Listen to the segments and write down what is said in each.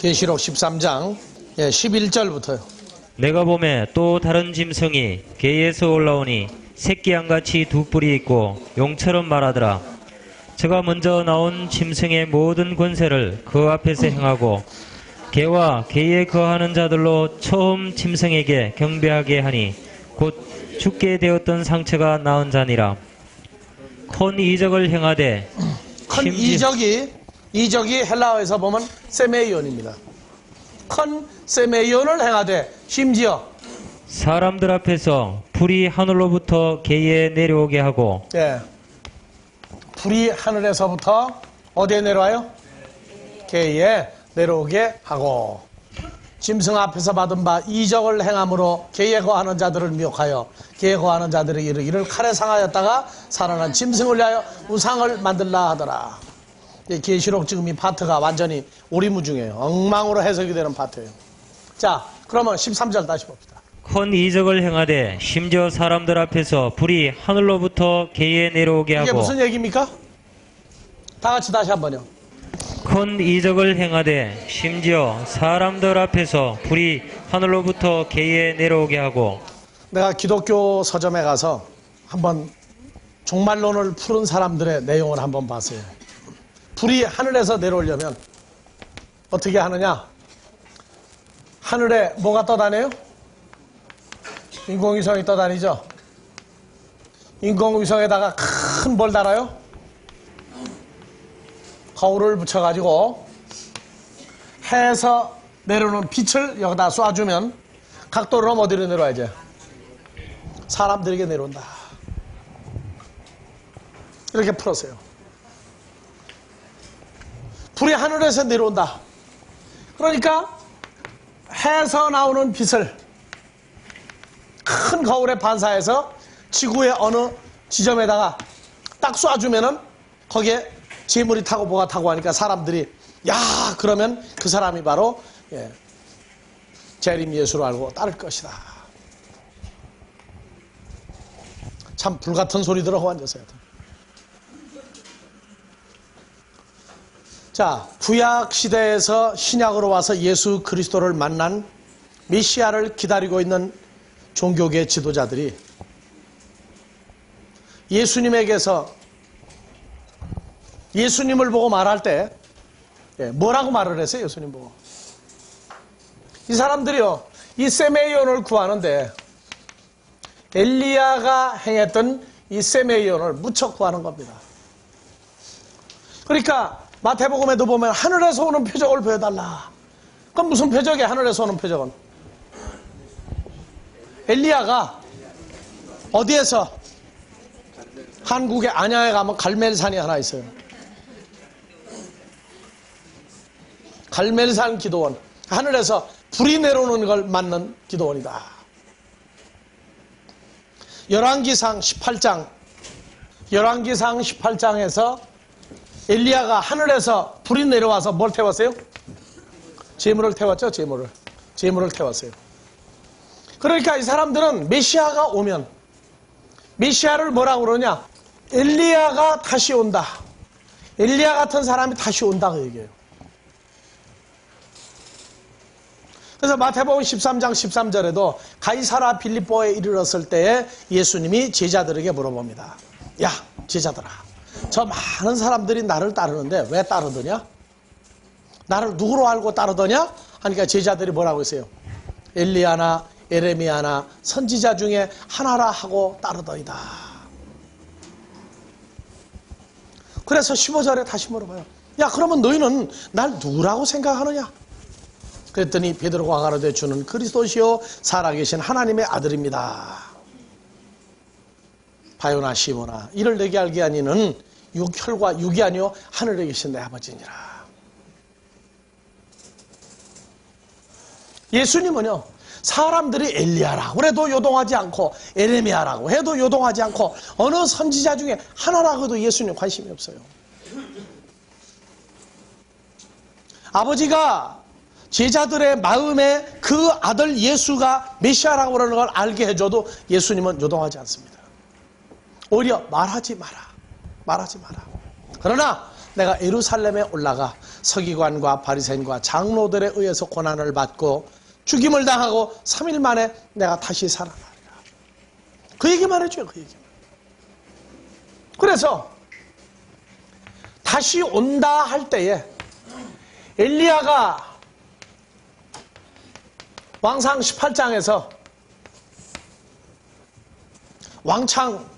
계시록 13장 11절부터요. 내가 보매 또 다른 짐승이 개에서 올라오니 새끼 양같이 두 뿔이 있고 용처럼 말하더라. 저가 먼저 나온 짐승의 모든 권세를 그 앞에서 행하고 개와 개에 거하는 자들로 처음 짐승에게 경배하게 하니 곧 죽게 되었던 상처가 나은 자니라. 큰 이적을 행하되 큰 이적이 헬라어에서 보면 세메이온입니다. 큰 세메이온을 행하되 심지어 사람들 앞에서 불이 하늘로부터 개에 내려오게 하고 불이 하늘에서부터 어디에 내려와요? 개에 내려오게 하고 짐승 앞에서 받은 바 이적을 행함으로 개에 거하는 자들을 미혹하여 개에 거하는 자들에게 이르기를 칼에 상하였다가 살아난 짐승을 위하여 우상을 만들라 하더라. 계시록 지금 이 파트가 완전히 오리무중이에요. 엉망으로 해석이 되는 파트예요. 자, 그러면 13절 다시 봅시다. 큰 이적을 행하되 심지어 사람들 앞에서 불이 하늘로부터 개에 내려오게 하고 이게 무슨 얘기입니까? 다 같이 다시 한번요. 큰 이적을 행하되 심지어 사람들 앞에서 불이 하늘로부터 개에 내려오게 하고 내가 기독교 서점에 가서 한번 종말론을 푸는 사람들의 내용을 한번 봤어요. 불이 하늘에서 내려오려면 어떻게 하느냐? 하늘에 뭐가 떠다녀요? 인공위성이 떠다니죠? 인공위성에다가 큰 뭘 달아요? 거울을 붙여가지고 해에서 내려오는 빛을 여기다 쏴주면 각도로 어디로 내려와야지? 사람들에게 내려온다. 이렇게 풀었어요. 불이 하늘에서 내려온다. 그러니까 해에서 나오는 빛을 큰 거울에 반사해서 지구의 어느 지점에다가 딱 쏴주면은 거기에 재물이 타고 뭐가 타고 하니까 사람들이 야 그러면 그 사람이 바로 재림 예수로 알고 따를 것이다. 참 불같은 소리 들어 호환되세요. 자, 구약 시대에서 신약으로 와서 예수 그리스도를 만난 메시아를 기다리고 있는 종교계 지도자들이 예수님에게서 예수님을 보고 말할 때 뭐라고 말을 했어요? 예수님 보고 이 사람들이요 이 세메이온을 구하는데 엘리야가 행했던 이 세메이온을 무척 구하는 겁니다. 그러니까 마태복음에도 보면 하늘에서 오는 표적을 보여달라. 그럼 무슨 표적이야? 하늘에서 오는 표적은 엘리야가 어디에서 한국의 안양에 가면 갈멜산이 하나 있어요. 갈멜산 기도원. 하늘에서 불이 내려오는 걸 맞는 기도원이다. 열왕기상 18장에서 엘리야가 하늘에서 불이 내려와서 뭘 태웠어요? 재물을 태웠죠. 재물을 태웠어요. 그러니까 이 사람들은 메시아가 오면 메시아를 뭐라고 그러냐? 엘리야가 다시 온다. 엘리야 같은 사람이 다시 온다 그 얘기예요. 그래서 마태복음 13장 13절에도 가이사라 빌립보에 이르렀을 때에 예수님이 제자들에게 물어봅니다. 야 제자들아 저 많은 사람들이 나를 따르는데 왜 따르더냐? 나를 누구로 알고 따르더냐? 하니까 제자들이 뭐라고 했어요? 엘리야나 에레미야나 선지자 중에 하나라 하고 따르더이다. 그래서 15절에 다시 물어봐요. 야 그러면 너희는 날 누구라고 생각하느냐? 그랬더니 베드로가 가로되 주는 그리스도시요 살아계신 하나님의 아들입니다. 바요나 시모나 이를 내게 알게 하니는 혈과 육이 아니요 하늘에 계신 내 아버지니라. 예수님은요 사람들이 엘리야라고 해도 요동하지 않고 에레미야라고 해도 요동하지 않고 어느 선지자 중에 하나라고 해도 예수님 관심이 없어요. 아버지가 제자들의 마음에 그 아들 예수가 메시아라고 그러는 걸 알게 해줘도 예수님은 요동하지 않습니다. 오히려 말하지 마라. 그러나 내가 예루살렘에 올라가 서기관과 바리새인과 장로들에 의해서 고난을 받고 죽임을 당하고 3일 만에 내가 다시 살아나리라. 그 얘기만 해줘요. 그 얘기만. 그래서 다시 온다 할 때에 엘리야가 왕상 18장에서 왕창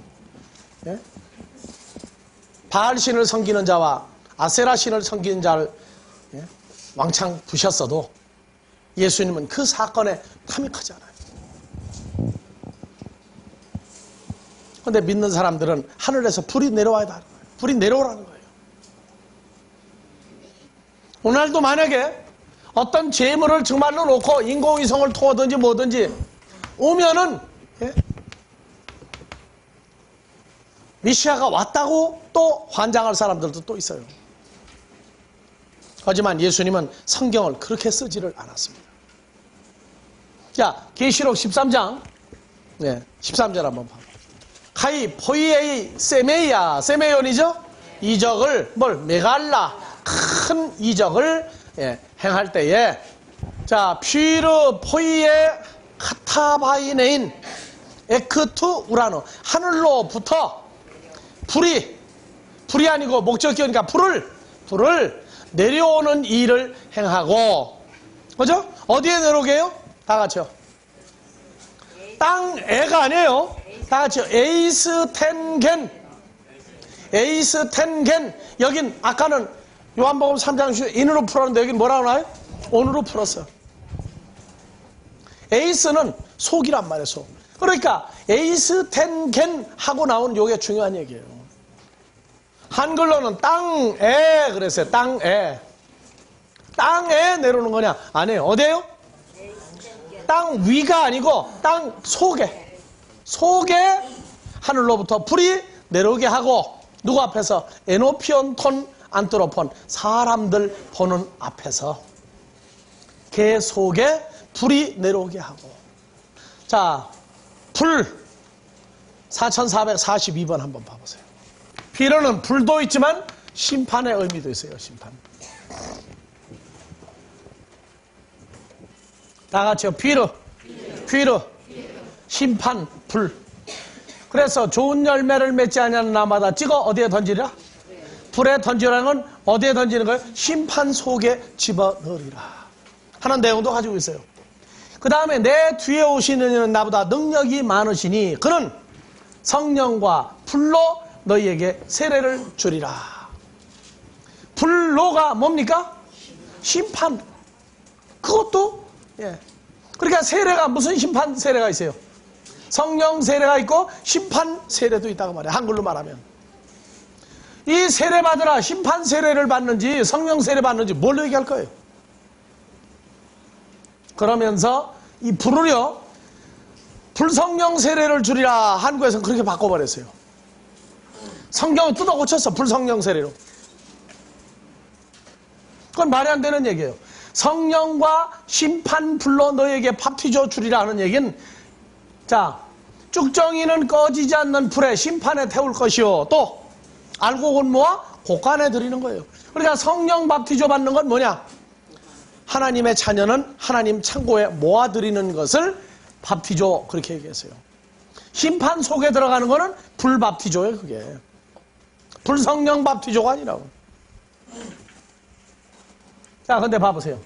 바알신을 섬기는 자와 아세라신을 섬기는 자를 왕창 부셨어도 예수님은 그 사건에 탐이 크지 않아요. 그런데 믿는 사람들은 하늘에서 불이 내려와야 하는 거예요. 불이 내려오라는 거예요. 오늘도 만약에 어떤 재물을 정말로 놓고 인공위성을 통하든지 뭐든지 오면은 메시아가 왔다고 또 환장할 사람들도 또 있어요. 하지만 예수님은 성경을 그렇게 쓰지를 않았습니다. 자, 계시록 13장 13절 한번 봐요. 카이 포이에이 세메이온이죠. 이적을 메갈라 큰 이적을 행할 때에 자 퓨르 포이에 카타바이네인 에크투 우라노 하늘로부터 불이 아니고 목적격이니까 불을 내려오는 일을 행하고 그죠? 어디에 내려오게요? 다 같이요. 땅에가 아니에요. 다 같이요. 에이스텐겐 여긴 아까는 요한복음 3장 인으로 풀었는데 여긴 뭐라고 나와요? 온으로 풀었어요. 에이스는 속이란 말이에요. 속. 그러니까 에이스텐겐 하고 나온 요게 중요한 얘기예요. 한글로는 땅에 그랬어요. 땅에 내려오는 거냐? 아니에요. 어디에요? 땅 위가 아니고 땅 속에 하늘로부터 불이 내려오게 하고 누구 앞에서? 에노피온 톤 안트로폰 사람들 보는 앞에서 개 속에 불이 내려오게 하고 자 불 4442번 한번 봐보세요. 피로는 불도 있지만 심판의 의미도 있어요. 심판. 다 같이요. 피르 심판 불. 그래서 좋은 열매를 맺지 않는 나마다 찍어 어디에 던지라? 불에 던지라는 건 어디에 던지는 거예요? 심판 속에 집어넣으리라 하는 내용도 가지고 있어요. 그 다음에 내 뒤에 오시는 이는 나보다 능력이 많으시니 그는 성령과 불로 너희에게 세례를 주리라. 불로가 뭡니까? 심판. 그것도 그러니까 세례가 무슨 심판 세례가 있어요? 성령 세례가 있고 심판 세례도 있다고 말해요. 한글로 말하면. 이 세례 받으라 심판 세례를 받는지 성령 세례 받는지 뭘로 얘기할 거예요? 그러면서 이 불을요 불성령 세례를 주리라 한국에서는 그렇게 바꿔버렸어요. 성경을 뜯어 고쳤어. 불성령 세례로. 그건 말이 안 되는 얘기예요. 성령과 심판 불로 너에게 밥티줘 주리라 하는 얘기는 자 쭉정이는 꺼지지 않는 불에 심판에 태울 것이요 또 알고 곤모와 곡간에 드리는 거예요. 그러니까 성령 밥티줘 받는 건 뭐냐? 하나님의 자녀는 하나님 창고에 모아드리는 것을 밥티줘 그렇게 얘기했어요. 심판 속에 들어가는 거는 불밥티줘예요. 그게 불성령 밥티줘가 아니라고. 자 근데 봐보세요.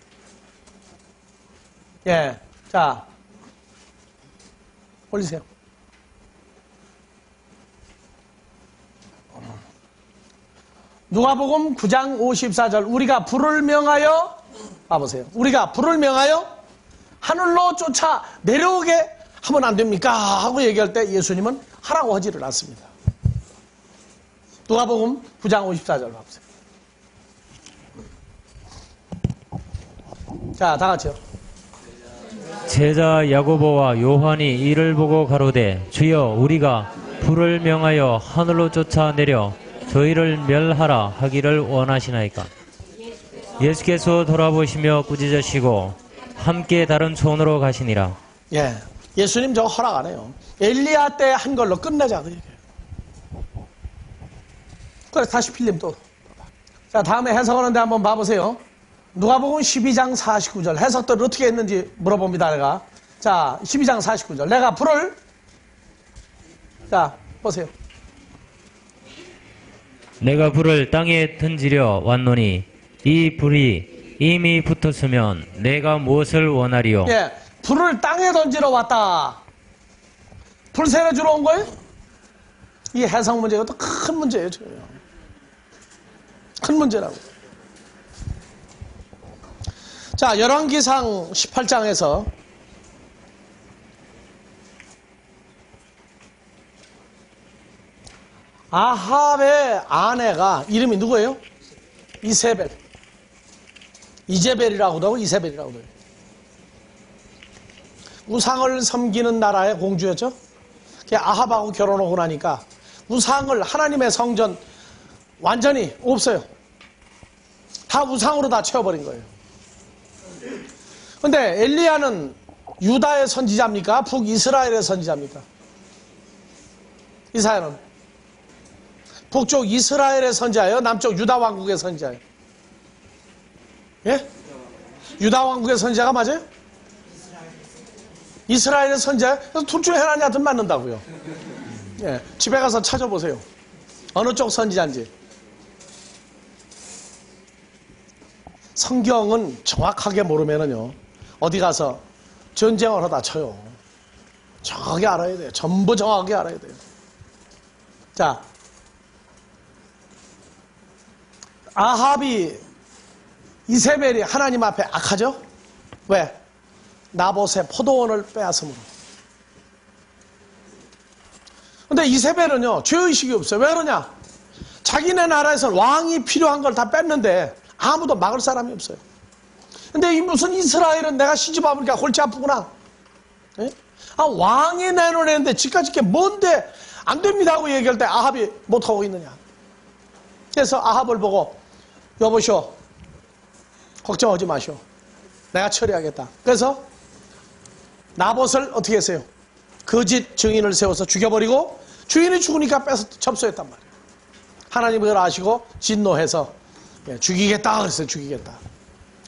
자 올리세요. 누가복음 9장 54절 우리가 불을 명하여 봐보세요. 우리가 불을 명하여 하늘로 쫓아 내려오게 하면 안 됩니까? 하고 얘기할 때 예수님은 하라고 하지를 않습니다. 누가복음 9장 54절 봐보세요. 자, 다 같이요. 제자 야고보와 요한이 이를 보고 가로되 주여 우리가 불을 명하여 하늘로 쫓아내려 저희를 멸하라 하기를 원하시나이까. 예수께서 돌아보시며 꾸짖으시고 함께 다른 촌으로 가시니라. 예수님 저거 허락 안 해요. 엘리야 때 한 걸로 끝내자 그 얘기예요. 그래서 다시 필름 또 자, 다음에 해석하는데 한번 봐보세요. 누가복음 12장 49절 해석들을 어떻게 했는지 물어봅니다. 내가. 자, 12장 49절 내가 불을 자, 보세요. 내가 불을 땅에 던지려 왔노니 이 불이 이미 붙었으면 내가 무엇을 원하리요? 예, 불을 땅에 던지러 왔다. 불세례 주러 온 거예요? 이 해석 문제가 또 큰 문제예요. 지금. 큰 문제라고. 자, 열왕기상 18장에서 아합의 아내가 이름이 누구예요? 이세벨. 이제벨이라고도 하고 이세벨이라고도 해요. 우상을 섬기는 나라의 공주였죠. 아합하고 결혼하고 나니까 우상을 하나님의 성전 완전히 없어요. 다 우상으로 다 채워버린 거예요. 근데 엘리야는 유다의 선지자입니까? 북이스라엘의 선지자입니까? 이사야는 북쪽 이스라엘의 선지자예요? 남쪽 유다 왕국의 선지자예요? 예? 유다 왕국의 선지자가 맞아요? 이스라엘의 선지자? 그래서 둘 중에 하나냐든 맞는다고요. 예, 집에 가서 찾아보세요. 어느 쪽 선지자인지. 성경은 정확하게 모르면은요, 어디 가서 전쟁을 하다 쳐요. 정확하게 알아야 돼요. 전부 정확하게 알아야 돼요. 자, 아합이 이세벨이 하나님 앞에 악하죠? 왜? 나봇의 포도원을 빼앗음으로. 근데 이세벨은요, 죄의식이 없어요. 왜 그러냐? 자기네 나라에서는 왕이 필요한 걸 다 뺐는데 아무도 막을 사람이 없어요. 근데 이 무슨 이스라엘은 내가 시집 와보니까 골치 아프구나. 예? 아, 왕이 내놓는데 지까지 게 뭔데 안 됩니다 하고 얘기할 때 아합이 못하고 있느냐. 그래서 아합을 보고 여보시오, 걱정하지 마시오. 내가 처리하겠다. 그래서 나봇을 어떻게 했어요? 거짓 증인을 세워서 죽여버리고 주인이 죽으니까 빼서 접수했단 말이에요. 하나님이 그걸 아시고 진노해서 죽이겠다 그랬어요. 죽이겠다.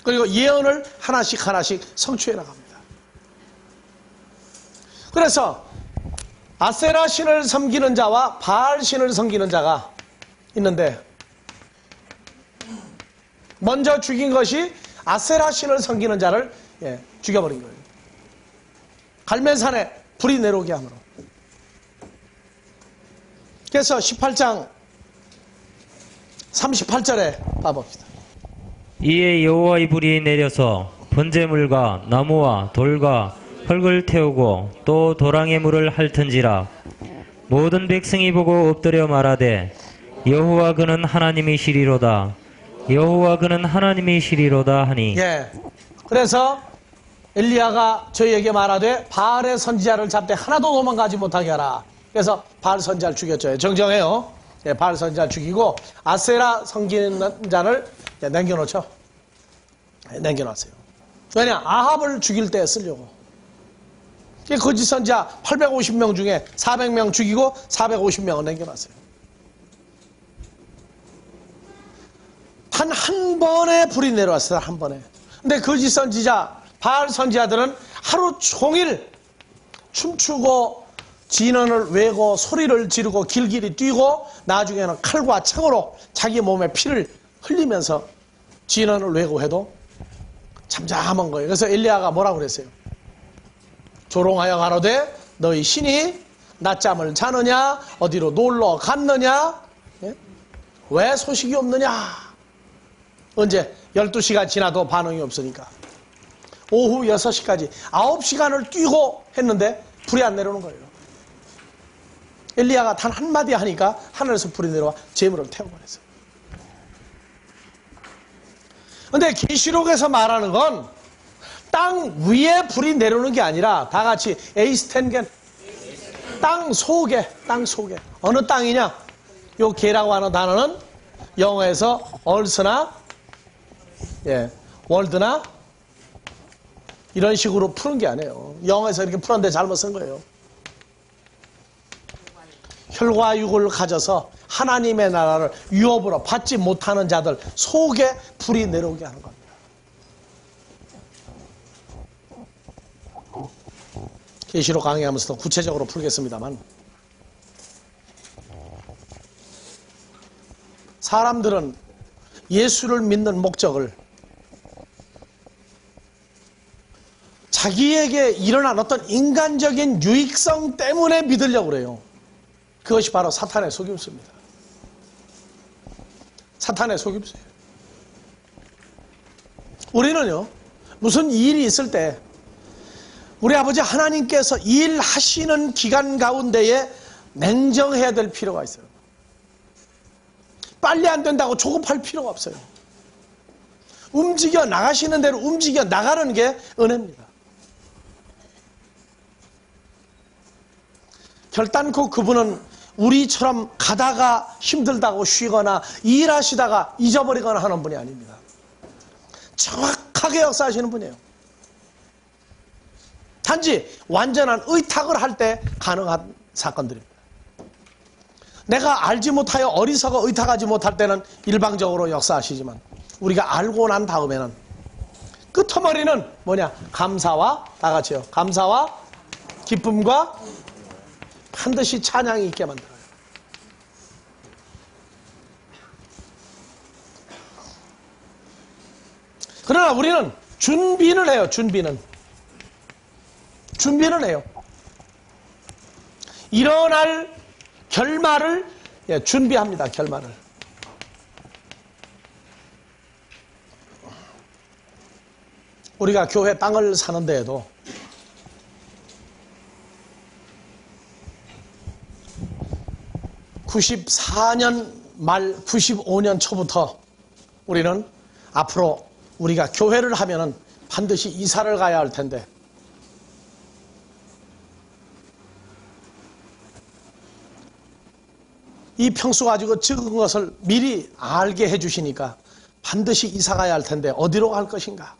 그리고 예언을 하나씩 하나씩 성취해 나갑니다. 그래서 아세라 신을 섬기는 자와 바알 신을 섬기는 자가 있는데 먼저 죽인 것이 아세라 신을 섬기는 자를 죽여버린 거예요. 갈멜산에 불이 내려오게 함으로. 그래서 18장 38절에 봐봅시다. 이에 여호와의 불이 내려서 번제물과 나무와 돌과 흙을 태우고 또 도랑의 물을 핥은지라. 모든 백성이 보고 엎드려 말하되 여호와 그는 하나님이시리로다. 여호와 그는 하나님이시리로다 하니. 예. 그래서 엘리야가 저희에게 말하되 바알의 선지자를 잡되 하나도 도망가지 못하게 하라. 그래서 바알 선지자를 죽였죠. 정정해요. 예, 바알 선지자를 죽이고 아세라 섬기는 자를 남겨놓죠. 남겨놨어요. 왜냐? 아합을 죽일 때 쓰려고. 거짓 선지자 850명 중에 400명 죽이고 450명을 남겨놨어요. 단 한 번에 불이 내려왔어요. 한 번에. 근데 거짓 선지자, 바알 선지자들은 하루 종일 춤추고 진언을 외고 소리를 지르고 길길이 뛰고 나중에는 칼과 창으로 자기 몸에 피를 흘리면서 진언을 외고 해도 잠잠한 거예요. 그래서 엘리야가 뭐라고 그랬어요? 조롱하여 가로되 너희 신이 낮잠을 자느냐? 어디로 놀러 갔느냐? 예? 왜 소식이 없느냐? 언제? 12시가 지나도 반응이 없으니까. 오후 6시까지 9시간을 뛰고 했는데 불이 안 내려오는 거예요. 엘리야가 단 한마디 하니까 하늘에서 불이 내려와 재물을 태워버렸어요. 근데 계시록에서 말하는 건 땅 위에 불이 내려오는 게 아니라 다 같이 에이스텐겐, 땅 속에, 땅 속에. 어느 땅이냐? 요 개라고 하는 단어는 영어에서 얼스나 월드나 이런 식으로 푸는 게 아니에요. 영어에서 이렇게 풀었는데 잘못 쓴 거예요. 혈과 육을 가져서 하나님의 나라를 유업으로 받지 못하는 자들 속에 불이 내려오게 하는 겁니다. 계시록 강의하면서 더 구체적으로 풀겠습니다만, 사람들은 예수를 믿는 목적을 자기에게 일어난 어떤 인간적인 유익성 때문에 믿으려고 그래요. 그것이 바로 사탄의 속임수입니다. 사탄의 속임수예요. 우리는요, 무슨 일이 있을 때 우리 아버지 하나님께서 일하시는 기간 가운데에 냉정해야 될 필요가 있어요. 빨리 안 된다고 조급할 필요가 없어요. 움직여 나가시는 대로 움직여 나가는 게 은혜입니다. 결단코 그분은 우리처럼 가다가 힘들다고 쉬거나 일하시다가 잊어버리거나 하는 분이 아닙니다. 정확하게 역사하시는 분이에요. 단지 완전한 의탁을 할 때 가능한 사건들입니다. 내가 알지 못하여 어리석어 의탁하지 못할 때는 일방적으로 역사하시지만, 우리가 알고 난 다음에는 끄트머리는 뭐냐? 감사와, 다 같이요, 감사와 기쁨과 반드시 찬양이 있게 만들어요. 그러나 우리는 준비는 해요. 준비는 해요. 일어날 결말을 준비합니다. 결말을. 우리가 교회 땅을 사는 데에도 (94년) 말 (95년) 초부터 우리는 앞으로 우리가 교회를 하면은 반드시 이사를 가야 할 텐데, 이 평수 가지고 적은 것을 미리 알게 해주시니까 반드시 이사 가야 할 텐데 어디로 갈 것인가?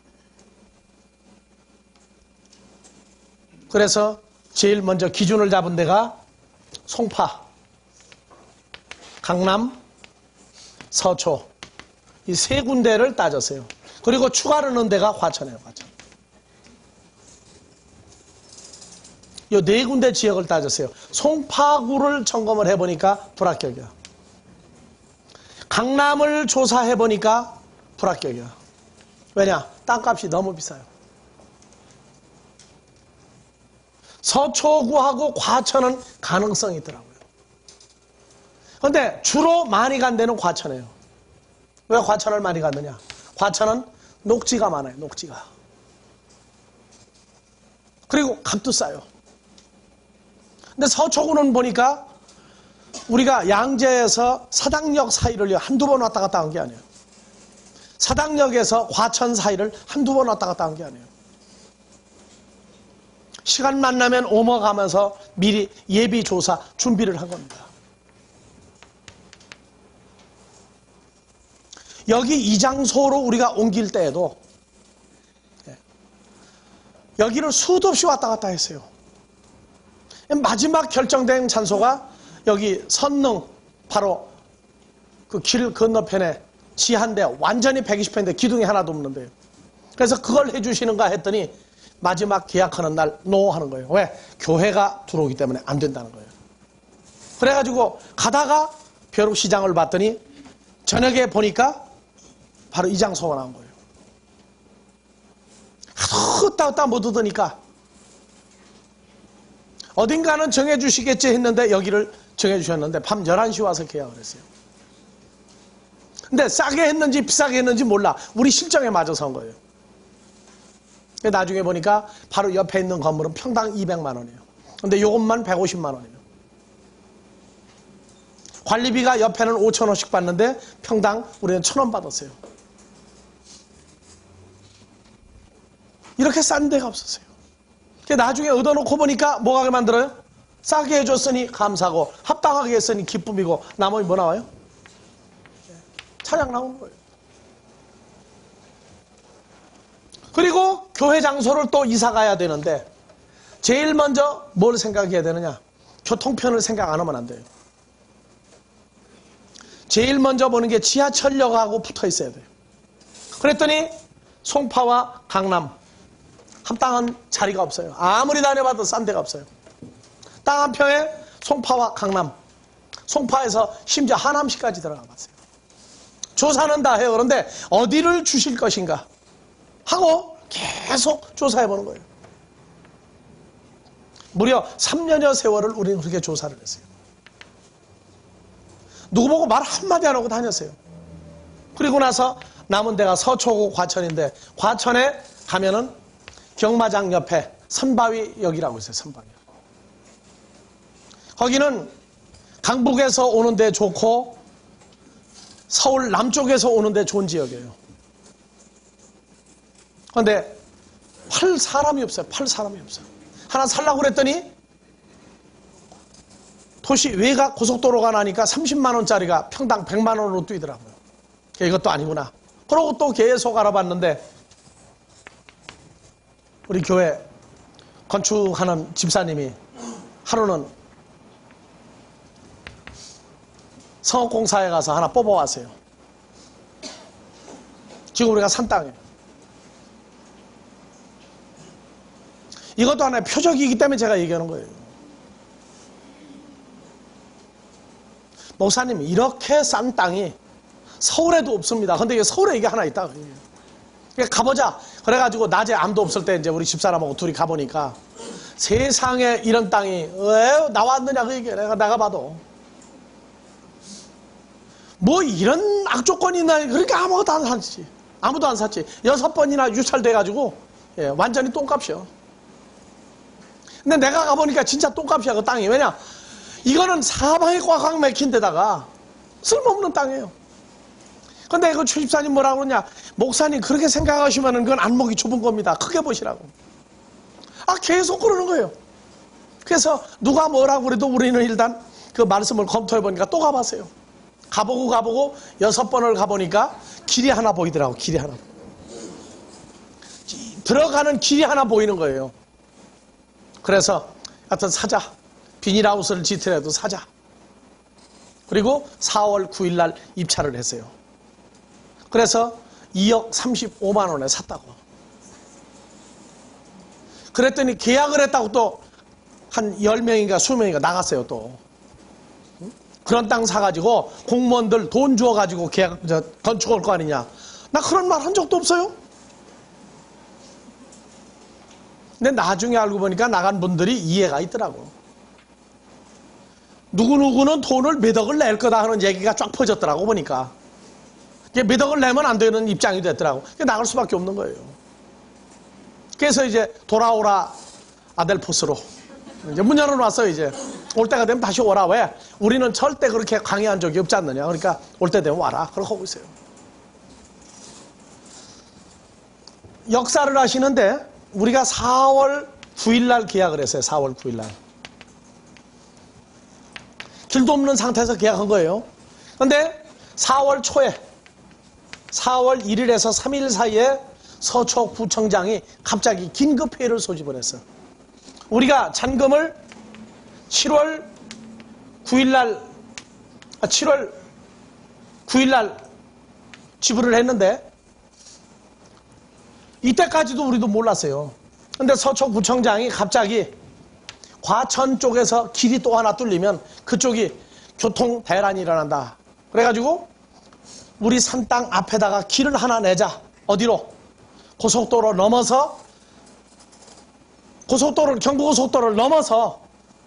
그래서 제일 먼저 기준을 잡은 데가 송파, 강남, 서초, 이 세 군데를 따졌어요. 그리고 추가로 넣은 데가 화천이에요. 화천. 이 네 군데 지역을 따졌어요. 송파구를 점검을 해보니까 불합격이야. 강남을 조사해보니까 불합격이야. 왜냐? 땅값이 너무 비싸요. 서초구하고 과천은 가능성이 있더라고요. 그런데 주로 많이 간 데는 과천이에요. 왜 과천을 많이 갔느냐? 과천은 녹지가 많아요. 녹지가. 그리고 값도 싸요. 근데 서초구는 보니까 우리가 양재에서 사당역 사이를 한두 번 왔다 갔다 한 게 아니에요. 사당역에서 과천 사이를 한두 번 왔다 갔다 한 게 아니에요. 시간만 나면 오머가면서 미리 예비 조사 준비를 한 겁니다. 여기 이 장소로 우리가 옮길 때에도 여기를 수도 없이 왔다 갔다 했어요. 마지막 결정된 장소가 여기 선릉 바로 그 길 건너편에 지한데 완전히 120평인데 기둥이 하나도 없는데요. 그래서 그걸 해주시는가 했더니 마지막 계약하는 날 노 하는 거예요. 왜? 교회가 들어오기 때문에 안 된다는 거예요. 그래가지고 가다가 벼룩시장을 봤더니 저녁에 보니까 바로 이 장소가 나온 거예요. 하도 따 못 얻으니까 어딘가는 정해주시겠지 했는데 여기를 정해주셨는데 밤 11시 와서 계약을 했어요. 근데 싸게 했는지 비싸게 했는지 몰라. 우리 실정에 맞아서 한 거예요. 나중에 보니까 바로 옆에 있는 건물은 평당 200만 원이에요. 근데 이것만 150만 원이에요. 관리비가 옆에는 5천 원씩 받는데 평당 우리는 1,000원 받았어요. 이렇게 싼 데가 없었어요. 나중에 얻어놓고 보니까 뭐가 만들어요? 싸게 해줬으니 감사고 합당하게 했으니 기쁨이고 나머지 뭐 나와요? 찬양 나오는 거예요. 그리고 교회 장소를 또 이사 가야 되는데 제일 먼저 뭘 생각해야 되느냐? 교통편을 생각 안 하면 안 돼요. 제일 먼저 보는 게 지하철역하고 붙어 있어야 돼요. 그랬더니 송파와 강남 합당한 자리가 없어요. 아무리 다녀봐도 싼 데가 없어요. 땅 한 평에 송파와 강남, 송파에서 심지어 하남시까지 들어가 봤어요. 조사는 다 해요. 그런데 어디를 주실 것인가 하고 계속 조사해 보는 거예요. 무려 3년여 세월을 우리는 그렇게 조사를 했어요. 누구 보고 말 한마디 안 하고 다녔어요. 그리고 나서 남은 데가 서초구 과천인데, 과천에 가면은 경마장 옆에 선바위역이라고 있어요. 선바위역. 거기는 강북에서 오는데 좋고 서울 남쪽에서 오는데 좋은 지역이에요. 그런데 팔 사람이 없어요. 팔 사람이 없어요. 하나 살라고 그랬더니 도시 외곽 고속도로가 나니까 30만 원짜리가 평당 100만 원으로 뛰더라고요. 이것도 아니구나. 그러고 또 계속 알아봤는데 우리 교회 건축하는 집사님이 하루는 성업공사에 가서 하나 뽑아왔어요. 지금 우리가 산 땅이에요. 이것도 하나의 표적이기 때문에 제가 얘기하는 거예요. 목사님, 이렇게 싼 땅이 서울에도 없습니다. 근데 서울에 이게 하나 있다. 가보자. 그래가지고 낮에 아무도 없을 때 이제 우리 집사람하고 둘이 가보니까 세상에 이런 땅이 왜 나왔느냐 그 얘기야. 내가 나가봐도 뭐 이런 악조건이 있나. 그러니까 아무것도 안 샀지. 아무도 안 샀지. 6번이나 유찰돼가지고 완전히 똥값이요. 근데 내가 가보니까 진짜 똥값이야 그 땅이. 왜냐, 이거는 사방이 꽉꽉 막힌 데다가 쓸모없는 땅이에요. 근데 그 최 집사님 뭐라고 그러냐, 목사님 그렇게 생각하시면은 그건 안목이 좁은 겁니다. 크게 보시라고. 계속 그러는 거예요. 그래서 누가 뭐라고 그래도 우리는 일단 그 말씀을 검토해 보니까 또 가봤어요. 가보고 6번을 가보니까 길이 하나 보이더라고. 길이 하나. 들어가는 길이 하나 보이는 거예요. 그래서 하여튼 사자. 비닐하우스를 짓더라도 사자. 그리고 4월 9일 날 입찰을 했어요. 그래서 2억 35만 원에 샀다고. 그랬더니 계약을 했다고 또 한 10명인가 20명인가 나갔어요 또. 그런 땅 사가지고 공무원들 돈 주어가지고 건축할 거 아니냐. 나 그런 말 한 적도 없어요. 근데 나중에 알고 보니까 나간 분들이 이해가 있더라고. 누구누구는 돈을 몇 억을 낼 거다 하는 얘기가 쫙 퍼졌더라고 보니까. 몇 억을 내면 안 되는 입장이 됐더라고. 나갈 수밖에 없는 거예요. 그래서 이제 돌아오라 아델포스로 이제 문 열어놨어요. 이제 올 때가 되면 다시 오라. 왜? 우리는 절대 그렇게 강요한 적이 없지 않느냐. 그러니까 올 때 되면 와라. 그렇게 하고 있어요. 역사를 하시는데 우리가 4월 9일 날 계약을 했어요. 4월 9일 날. 길도 없는 상태에서 계약한 거예요. 그런데 4월 초에 4월 1일에서 3일 사이에 서초구청장이 갑자기 긴급회의를 소집을 했어요. 우리가 잔금을 7월 9일 날 지불을 했는데 이때까지도 우리도 몰랐어요. 근데 서초구청장이 갑자기 과천 쪽에서 길이 또 하나 뚫리면 그쪽이 교통 대란이 일어난다. 그래가지고 우리 산 땅 앞에다가 길을 하나 내자. 어디로? 고속도로 넘어서 경부고속도로를 넘어서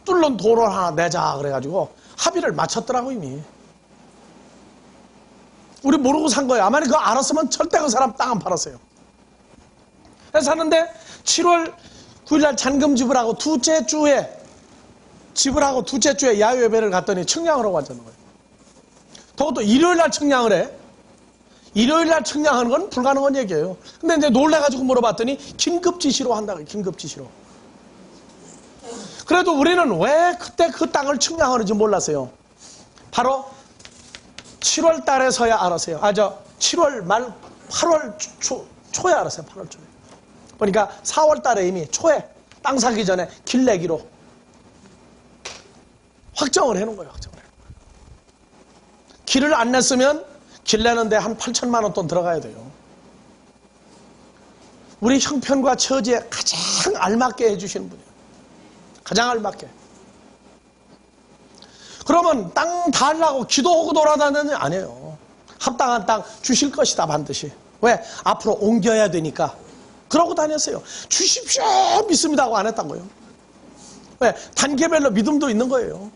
뚫는 도로를 하나 내자. 그래가지고 합의를 마쳤더라고 이미. 우리 모르고 산 거예요. 아마 그거 알았으면 절대 그 사람 땅 안 팔았어요. 그래서 샀는데 7월 9일날 잔금 지불하고 둘째 주에 야유예배를 갔더니 측량을 하고 왔다는 거예요. 그것도 일요일날 측량을 해. 일요일날 측량하는 건 불가능한 얘기예요. 근데 이제 놀래가지고 물어봤더니 긴급 지시로 한다고요. 긴급 지시로. 그래도 우리는 왜 그때 그 땅을 측량하는지 몰랐어요. 바로 7월 달에서야 알았어요. 7월 말 8월 초에 알았어요. 8월 초에. 그러니까 4월 달에 이미 초에 땅 사기 전에 길 내기로 확정을 해놓은 거예요. 확정을. 길을 안 냈으면 길 내는데 한 8천만 원 돈 들어가야 돼요. 우리 형편과 처지에 가장 알맞게 해주시는 분이에요. 가장 알맞게. 그러면 땅 달라고 기도하고 돌아다니는 아니에요. 합당한 땅 주실 것이다 반드시. 왜? 앞으로 옮겨야 되니까. 그러고 다녔어요. 주십시오 믿습니다 하고 안 했던 거예요. 왜? 단계별로 믿음도 있는 거예요.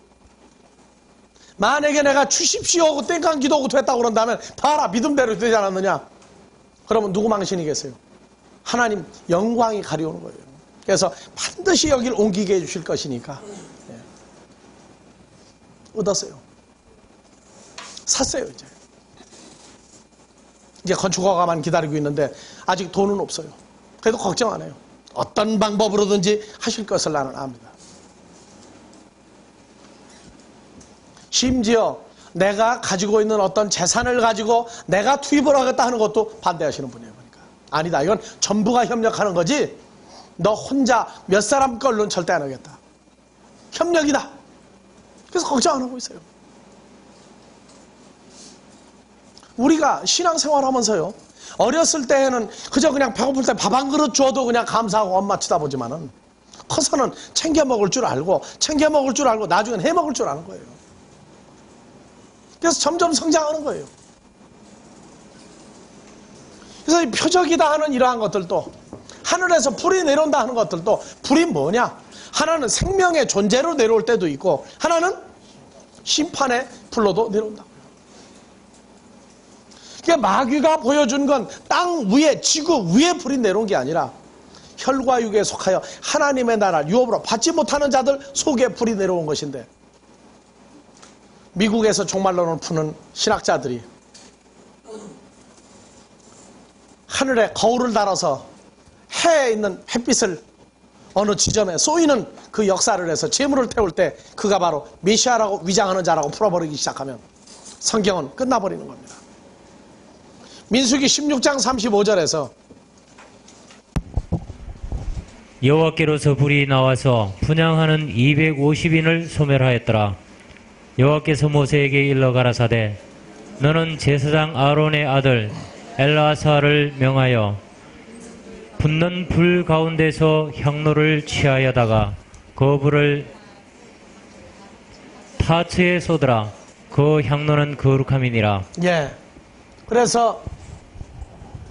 만약에 내가 주십시오 하고 땡깡 기도하고 됐다고 그런다면 봐라 믿음대로 되지 않았느냐. 그러면 누구 망신이겠어요? 하나님 영광이 가려오는 거예요. 그래서 반드시 여길 옮기게 해주실 것이니까 얻었어요. 샀어요. 이제 건축허가만 기다리고 있는데 아직 돈은 없어요. 그래도 걱정 안 해요. 어떤 방법으로든지 하실 것을 나는 압니다. 심지어 내가 가지고 있는 어떤 재산을 가지고 내가 투입을 하겠다 하는 것도 반대하시는 분이에요. 그러니까 아니다. 이건 전부가 협력하는 거지 너 혼자 몇 사람 걸로는 절대 안 하겠다. 협력이다. 그래서 걱정 안 하고 있어요. 우리가 신앙생활 하면서요. 어렸을 때에는 그저 그냥 배고플 때 밥 한 그릇 줘도 그냥 감사하고 엄마 쳐다보지만은 커서는 챙겨 먹을 줄 알고 나중엔 해 먹을 줄 아는 거예요. 그래서 점점 성장하는 거예요. 그래서 이 표적이다 하는 이러한 것들도 하늘에서 불이 내려온다 하는 것들도 불이 뭐냐? 하나는 생명의 존재로 내려올 때도 있고 하나는 심판의 불로도 내려온다고요. 그러니까 마귀가 보여준 건 땅 위에 지구 위에 불이 내려온 게 아니라 혈과 육에 속하여 하나님의 나라를 유업으로 받지 못하는 자들 속에 불이 내려온 것인데 미국에서 종말론을 푸는 신학자들이 하늘에 거울을 달아서 해에 있는 햇빛을 어느 지점에 쏘이는 그 역사를 해서 재물을 태울 때 그가 바로 메시아라고 위장하는 자라고 풀어버리기 시작하면 성경은 끝나버리는 겁니다. 민수기 16장 35절에서 여호와께로서 불이 나와서 분향하는 250인을 소멸하였더라. 여호와께서 모세에게 일러 가라사대 너는 제사장 아론의 아들 엘라사를 명하여 붙는 불 가운데서 향로를 취하여다가 그 불을 타츠에 쏟으라. 그 향로는 거룩함이니라. 예. 그래서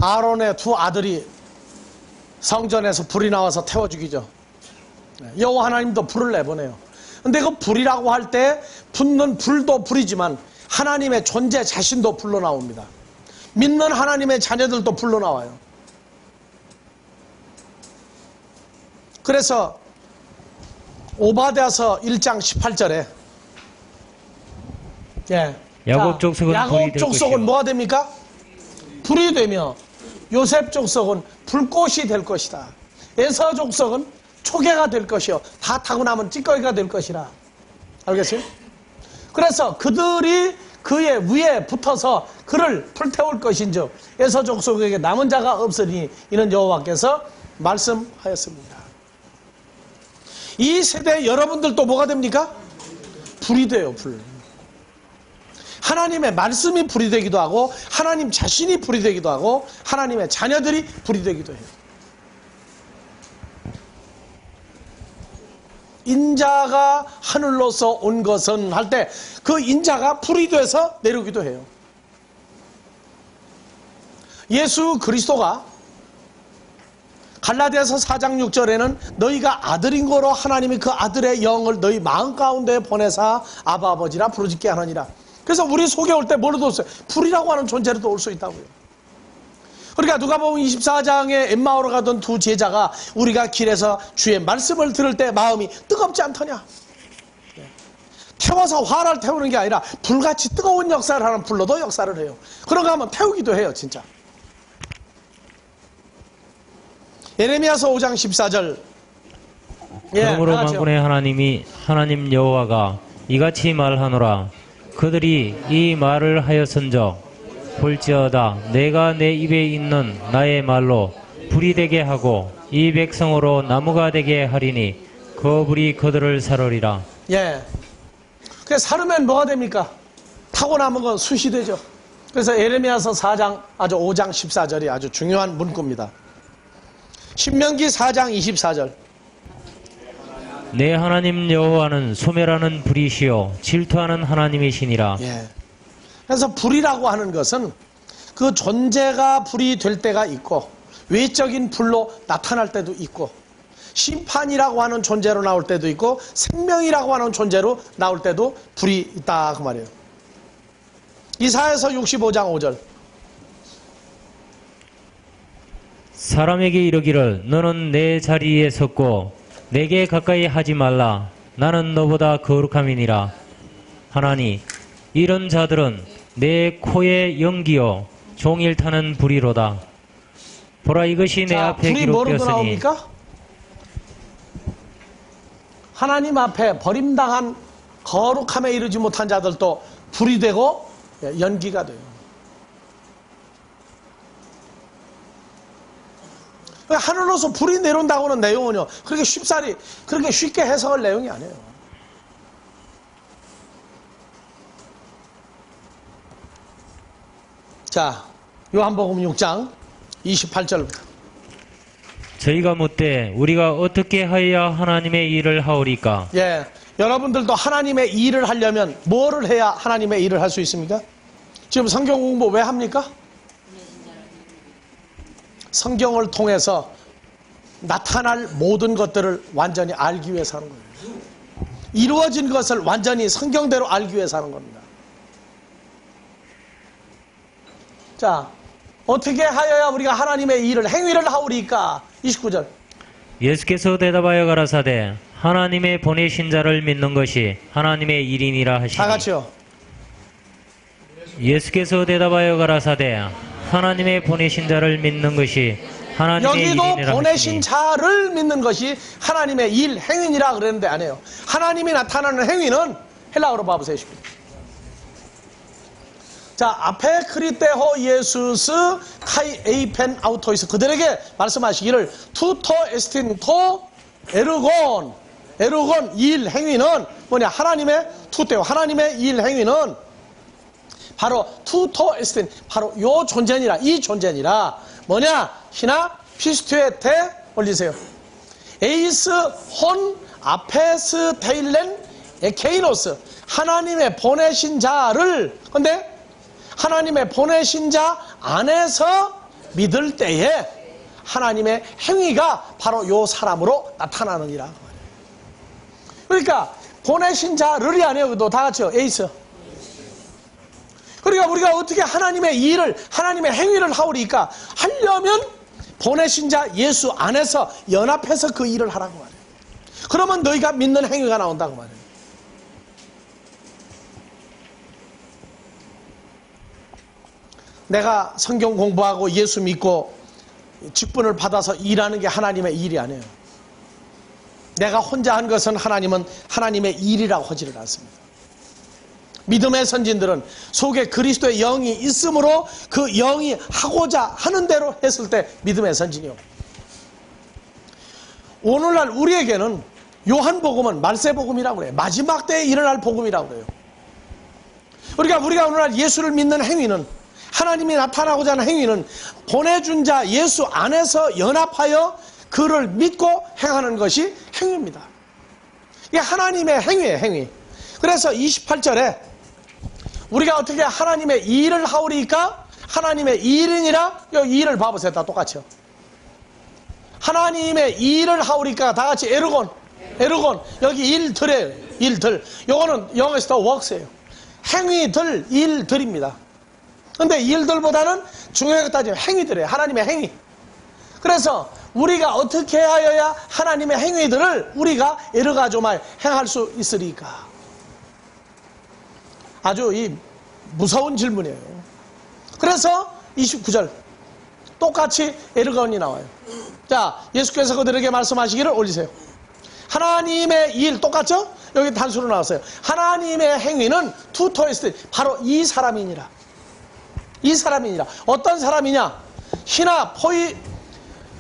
아론의 두 아들이 성전에서 불이 나와서 태워 죽이죠. 여호와 하나님도 불을 내보내요. 근데 그 불이라고 할 때 붙는 불도 불이지만 하나님의 존재 자신도 불로 나옵니다. 믿는 하나님의 자녀들도 불로 나와요. 그래서 오바댜서 1장 18절에 야곱 족속은 불이 될 족속은 것이요. 뭐가 됩니까? 불이 되며 요셉 족속은 불꽃이 될 것이다. 에서 족속은 초계가 될 것이요. 다 타고 나면 찌꺼기가 될 것이라. 알겠어요? 그래서 그들이 그의 위에 붙어서 그를 불태울 것인즉 에서 족속에게 남은 자가 없으니 이는 여호와께서 말씀하였습니다. 이 세대 여러분들도 뭐가 됩니까? 불이 돼요. 불. 하나님의 말씀이 불이 되기도 하고 하나님 자신이 불이 되기도 하고 하나님의 자녀들이 불이 되기도 해요. 인자가 하늘로서 온 것은 할 때 그 인자가 불이 돼서 내려오기도 해요. 예수 그리스도가 갈라디아서 4장 6절에는 너희가 아들인 거로 하나님이 그 아들의 영을 너희 마음 가운데 보내사 아바 아버지라 부르짖게 하느니라. 그래서 우리 속에 올 때 뭘로 올 수 있어요? 불이라고 하는 존재로도 올 수 있다고요. 그러니까 누가복음 24장에 엠마오로 가던 두 제자가 우리가 길에서 주의 말씀을 들을 때 마음이 뜨겁지 않더냐. 태워서 화를 태우는 게 아니라 불같이 뜨거운 역사를 하는 불로도 역사를 해요. 그런가 하면 태우기도 해요. 진짜. 예레미야서 5장 14절 그러므로 만군의 하나님 여호와가 이같이 말하노라. 그들이 이 말을 하였은적 볼지어다 내가 내 입에 있는 나의 말로 불이 되게 하고 이 백성으로 나무가 되게 하리니 그 불이 그들을 사르리라. 예. 그래서 사르면 뭐가 됩니까? 타고 남은 건 수시되죠. 그래서 예레미야서 4장, 5장 14절이 아주 중요한 문구입니다. 신명기 4장 24절. 내 하나님 여호와는 소멸하는 불이시요 질투하는 하나님이시니라. 예. 그래서 불이라고 하는 것은 그 존재가 불이 될 때가 있고 외적인 불로 나타날 때도 있고 심판이라고 하는 존재로 나올 때도 있고 생명이라고 하는 존재로 나올 때도 불이 있다 그 말이에요. 이사야서 65장 5절. 사람에게 이르기를 너는 내 자리에 섰고 내게 가까이 하지 말라. 나는 너보다 거룩함이니라. 하나니 이런 자들은 내 코의 연기요 종일 타는 불이로다. 보라 이것이 내 앞에 불이 뭐로 기록되었으니 나옵니까? 하나님 앞에 버림당한 거룩함에 이르지 못한 자들도 불이 되고 연기가 돼요. 하늘로서 불이 내려온다고는 내용은요 그렇게 쉽게 해석할 내용이 아니에요. 자, 요한복음 6장 28절부터. 저희가 묻되 우리가 어떻게 하여야 하나님의 일을 하오리까? 예, 여러분들도 하나님의 일을 하려면 뭐를 해야 하나님의 일을 할 수 있습니까? 지금 성경 공부 왜 합니까? 성경을 통해서 나타날 모든 것들을 완전히 알기 위해서 하는 거예요. 이루어진 것을 완전히 성경대로 알기 위해서 하는 겁니다. 자, 어떻게 하여야 우리가 하나님의 일을 행위를 하오리까? 29절. 예수께서 대답하여 가라사대 하나님의 보내신 자를 믿는 것이 하나님의 일이니라 하시니. 다 같이요. 예수께서 대답하여 가라사대 하나님의 보내신 자를 믿는 것이 하나님의 여기도 일이니라 보내신 하시니. 자를 믿는 것이 하나님의 일, 행위니라 그랬는데 안 해요. 하나님이 나타나는 행위는 헬라어로 봐보세요. 자, 앞에 크리테호 예수스 카이 에이펜 아우토이스 그들에게 말씀하시기를 투토 에스틴 토 에르곤 일 행위는 뭐냐? 하나님의 투테오 하나님의 일 행위는 바로 투토 에스틴 바로 요 존재니라 이 존재니라 뭐냐? 히나 피스투에 테 올리세요. 에이스 혼 아페스 테일렌 에케이노스 하나님의 보내신 자를 근데 하나님의 보내신 자 안에서 믿을 때에 하나님의 행위가 바로 요 사람으로 나타나느니라. 그러니까 보내신 자를이 아니에요. 다 같이요. 에이스. 그러니까 우리가 어떻게 하나님의 일을 하나님의 행위를 하오리까? 하려면 보내신 자 예수 안에서 연합해서 그 일을 하라고 말해요. 그러면 너희가 믿는 행위가 나온다고 말해요. 내가 성경 공부하고 예수 믿고 직분을 받아서 일하는 게 하나님의 일이 아니에요. 내가 혼자 한 것은 하나님은 하나님의 일이라고 하지를 않습니다. 믿음의 선진들은 속에 그리스도의 영이 있으므로 그 영이 하고자 하는 대로 했을 때 믿음의 선진이요. 오늘날 우리에게는 요한복음은 말세복음이라고 그래요. 마지막 때에 일어날 복음이라고 그래요. 그러니까 우리가 오늘날 예수를 믿는 행위는 하나님이 나타나고자 하는 행위는 보내준 자 예수 안에서 연합하여 그를 믿고 행하는 것이 행위입니다. 이게 하나님의 행위예요, 행위. 그래서 28절에 우리가 어떻게 하나님의 일을 하오리까? 하나님의 일이니라. 여기 일을 봐보세요. 다 똑같이요. 하나님의 일을 하오리까? 다 같이 에르곤. 여기 일들이에요. 일들. 요거는 영어에서 works예요. 행위들, 일들입니다. 근데 일들보다는 중요하게 따지면 행위들이에요. 하나님의 행위. 그래서 우리가 어떻게 하여야 하나님의 행위들을 우리가 에르가조말 행할 수 있으리까? 아주 이 무서운 질문이에요. 그래서 29절 똑같이 에르건이 나와요. 자, 예수께서 그들에게 말씀하시기를 올리세요. 하나님의 일 똑같죠? 여기 단수로 나왔어요. 하나님의 행위는 투토에스트 바로 이 사람이니라. 이 사람이니라. 어떤 사람이냐? 히나 포이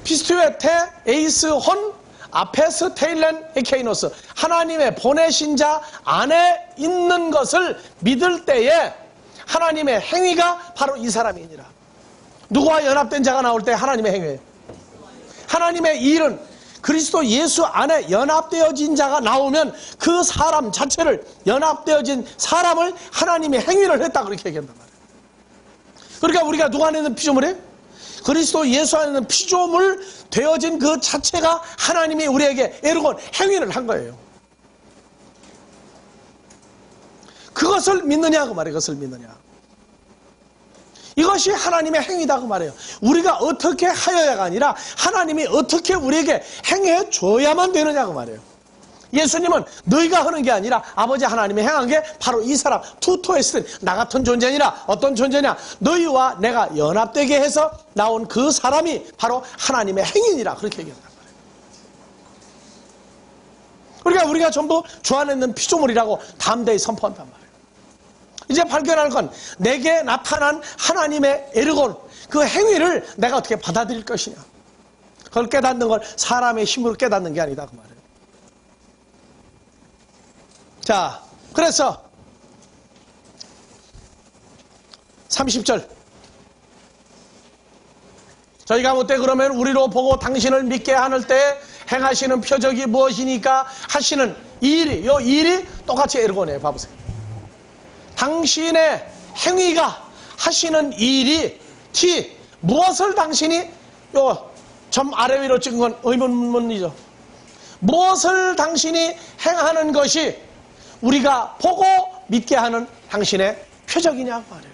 피스투에테 에이스 혼 아페스 테일렌 에케이노스 하나님의 보내신 자 안에 있는 것을 믿을 때에 하나님의 행위가 바로 이 사람이니라. 누구와 연합된 자가 나올 때 하나님의 행위예요. 하나님의 일은 그리스도 예수 안에 연합되어진 자가 나오면 그 사람 자체를, 연합되어진 사람을 하나님의 행위를 했다, 그렇게 얘기한단 말이에요. 그러니까 우리가 누구 안에 있는 피조물이에요? 그리스도 예수 안에 있는 피조물 되어진 그 자체가 하나님이 우리에게 에르곤 행위를 한 거예요. 그것을 믿느냐 그 말이에요. 그것을 믿느냐. 이것이 하나님의 행위다 그 말이에요. 우리가 어떻게 하여야가 아니라 하나님이 어떻게 우리에게 행해 줘야만 되느냐 그 말이에요. 예수님은 너희가 하는 게 아니라 아버지 하나님이 행한 게 바로 이 사람 투토에스는 나 같은 존재 아니라 어떤 존재냐, 너희와 내가 연합되게 해서 나온 그 사람이 바로 하나님의 행위니라, 그렇게 얘기한단 말이에요. 그러니까 우리가 전부 주 안에 있는 피조물이라고 담대히 선포한단 말이에요. 이제 발견할 건 내게 나타난 하나님의 에르곤, 그 행위를 내가 어떻게 받아들일 것이냐. 그걸 깨닫는 건 사람의 힘으로 깨닫는 게 아니다 그 말이에요. 자, 그래서 30절, 저희가 묻되 그러면 우리로 보고 당신을 믿게 하는 때 행하시는 표적이 무엇이니까 하시는 이 일이, 요 일이 똑같이 에르곤이에요. 봐보세요. 당신의 행위가 하시는 일이 무엇을 당신이, 요 점 아래 위로 찍은 건 의문문이죠. 무엇을 당신이 행하는 것이 우리가 보고 믿게 하는 당신의 표적이냐 말이에요.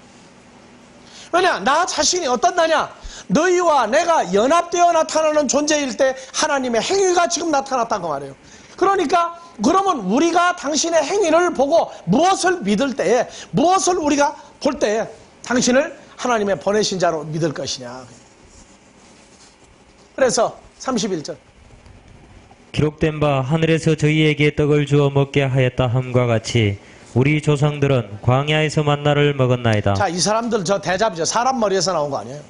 왜냐, 나 자신이 어떤 나냐, 너희와 내가 연합되어 나타나는 존재일 때 하나님의 행위가 지금 나타났다고 말이에요. 그러니까 그러면 우리가 당신의 행위를 보고 무엇을 믿을 때에, 무엇을 우리가 볼 때에 당신을 하나님의 보내신 자로 믿을 것이냐. 그래서 31절, 기록된 바 하늘에서 저희에게 떡을 주어 먹게 하였다 함과 같이 우리 조상들은 광야에서 만나를 먹었나이다. 자, 이 사람들 저 대잡이죠. 사람 머리에서 나온 거 아니에요.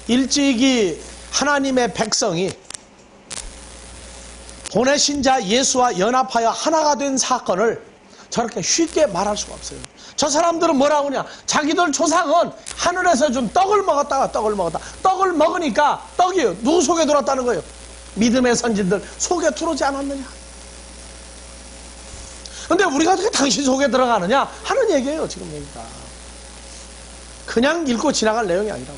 일찍이 하나님의 백성이 보내신 자 예수와 연합하여 하나가 된 사건을 저렇게 쉽게 말할 수가 없어요. 저 사람들은 뭐라고 하냐, 자기들 조상은 하늘에서 준 떡을 먹었다. 떡을 먹으니까 떡이 누구 속에 들어왔다는 거예요? 믿음의 선진들 속에 들어오지 않았느냐. 근데 우리가 어떻게 당신 속에 들어가느냐 하는 얘기예요. 지금 보니까 그냥 읽고 지나갈 내용이 아니라고.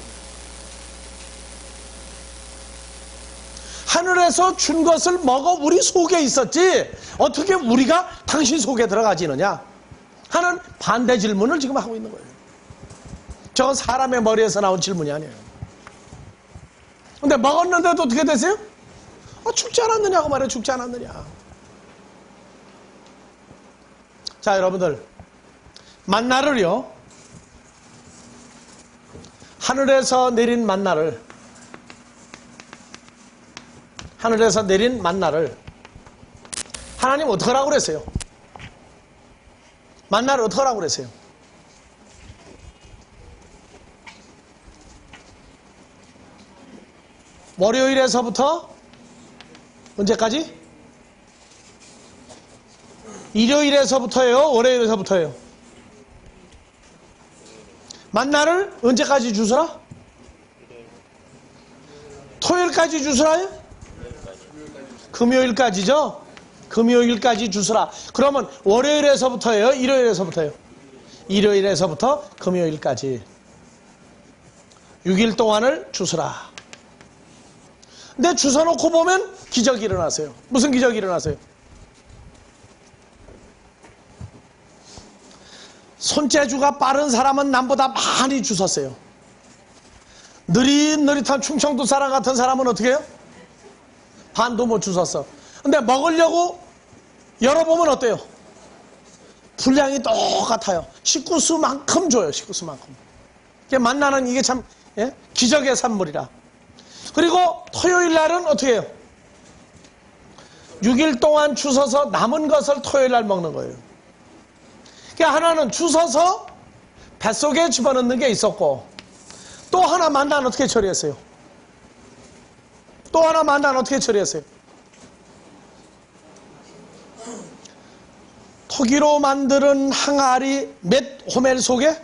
하늘에서 준 것을 먹어 우리 속에 있었지 어떻게 우리가 당신 속에 들어가지느냐 하는 반대 질문을 지금 하고 있는 거예요. 저건 사람의 머리에서 나온 질문이 아니에요. 근데 먹었는데도 어떻게 되세요? 죽지 않았느냐고 말해요. 죽지 않았느냐. 자, 여러분들, 만나를요, 하늘에서 내린 만나를 하나님 어떻게 하라고 그랬어요? 만나를 어떻게 하라고 그랬어요? 월요일에서부터 언제까지? 일요일에서부터예요? 월요일에서부터예요? 만나를 언제까지 주스라? 토요일까지 주스라요? 금요일까지죠? 금요일까지 주스라. 그러면 월요일에서부터예요? 일요일에서부터예요? 일요일에서부터 금요일까지 6일 동안을 주스라. 근데 주워놓고 보면 기적이 일어나세요. 무슨 기적이 일어나세요? 손재주가 빠른 사람은 남보다 많이 주웠어요. 느릿느릿한 충청도 사람 같은 사람은 어떻게 해요? 반도 못 주웠어. 근데 먹으려고 열어보면 어때요? 분량이 똑같아요. 식구수만큼 줘요. 식구수만큼. 만나는 이게 참 기적의 산물이라. 그리고 토요일 날은 어떻게 해요? 6일 동안 주워서 남은 것을 토요일 날 먹는 거예요. 그러니까 하나는 주워서 뱃속에 집어넣는 게 있었고, 또 하나 만나는 어떻게 처리했어요? 또 하나 만나는 어떻게 처리했어요? 호기로 만드는 항아리 몇 호멜 속에?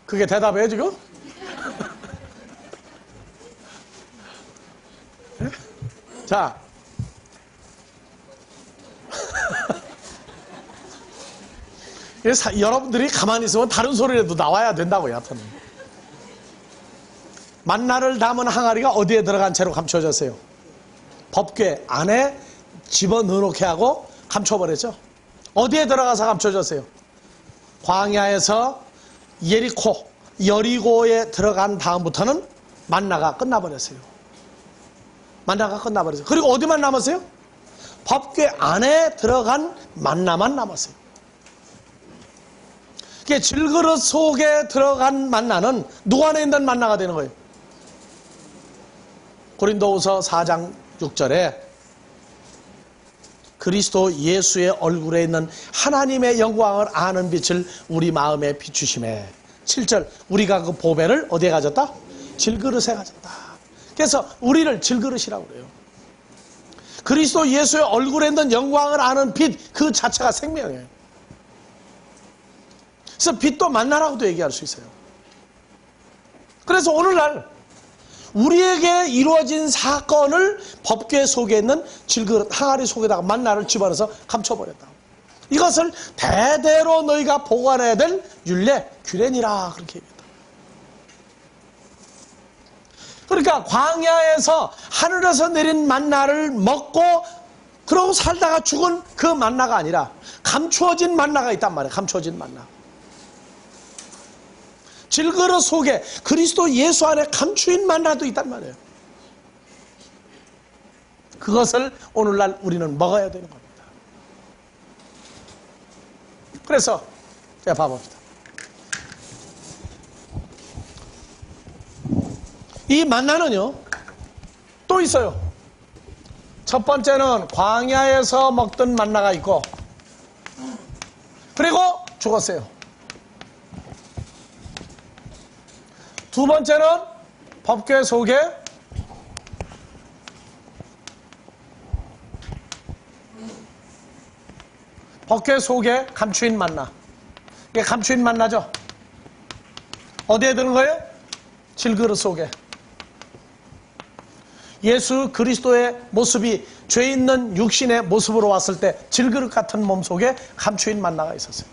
그게 대답이에요 지금? 자, 여러분들이 가만히 있으면 다른 소리라도 나와야 된다고요. 하여튼 만나를 담은 항아리가 어디에 들어간 채로 감춰졌어요? 법궤 안에 집어넣어놓게 하고 감춰버렸죠. 어디에 들어가서 감춰졌어요? 광야에서 예리코, 여리고에 들어간 다음부터는 만나가 끝나버렸어요. 만나가 끝나버렸어요. 그리고 어디만 남았어요? 법궤 안에 들어간 만나만 남았어요. 이게 질그릇 속에 들어간 만나는 누구 안에 있는 만나가 되는 거예요? 고린도후서 4장 6절에 그리스도 예수의 얼굴에 있는 하나님의 영광을 아는 빛을 우리 마음에 비추심에 7절 우리가 그 보배를 어디에 가졌다? 질그릇에 가졌다. 그래서 우리를 질그릇이라고 그래요. 그리스도 예수의 얼굴에 있는 영광을 아는 빛 그 자체가 생명이에요. 그래서 빛도 만나라고도 얘기할 수 있어요. 그래서 오늘날 우리에게 이루어진 사건을 법궤 속에 있는 질그릇 항아리 속에다가 만나를 집어넣어서 감춰버렸다. 이것을 대대로 너희가 보관해야 될 율례 규례니라 그렇게 얘기했다. 그러니까 광야에서 하늘에서 내린 만나를 먹고 그러고 살다가 죽은 그 만나가 아니라 감추어진 만나가 있단 말이에요. 감추어진 만나. 질그릇 속에 그리스도 예수 안에 감추인 만나도 있단 말이에요. 그것을 오늘날 우리는 먹어야 되는 겁니다. 그래서 제가 봐봅시다. 이 만나는요 또 있어요. 첫 번째는 광야에서 먹던 만나가 있고 그리고 죽었어요. 두 번째는 법궤 속에 감추인 만나. 이게 감추인 만나죠. 어디에 드는 거예요? 질그릇 속에. 예수 그리스도의 모습이 죄 있는 육신의 모습으로 왔을 때 질그릇 같은 몸 속에 감추인 만나가 있었어요.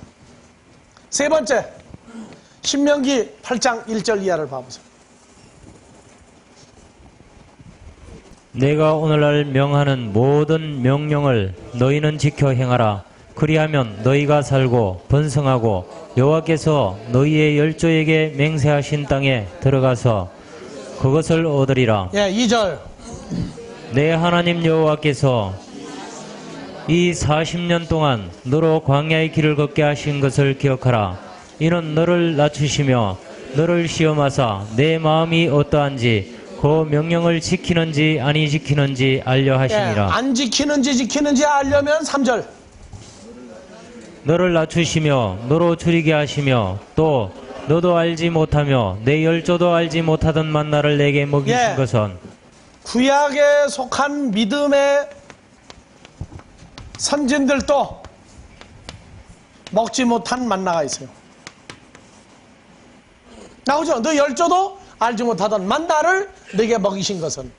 세 번째, 신명기 8장 1절 이하를 봐보세요. 내가 오늘날 명하는 모든 명령을 너희는 지켜 행하라. 그리하면 너희가 살고 번성하고 여호와께서 너희의 열조에게 맹세하신 땅에 들어가서 그것을 얻으리라. 예, 2절. 내 하나님 여호와께서 이 40년 동안 너로 광야의 길을 걷게 하신 것을 기억하라. 이는 너를 낮추시며 너를 시험하사 내 마음이 어떠한지 그 명령을 지키는지 아니 지키는지 알려 하시니라. 예, 안 지키는지 알려면 3절. 너를 낮추시며 너로 줄이게 하시며 또 너도 알지 못하며 내 열조도 알지 못하던 만나를 내게 먹이신 예. 것은 구약에 속한 믿음의 선진들도 먹지 못한 만나가 있어요. 나오죠? 너 열조도 알지 못하던 만나를 너에게 먹이신 것은.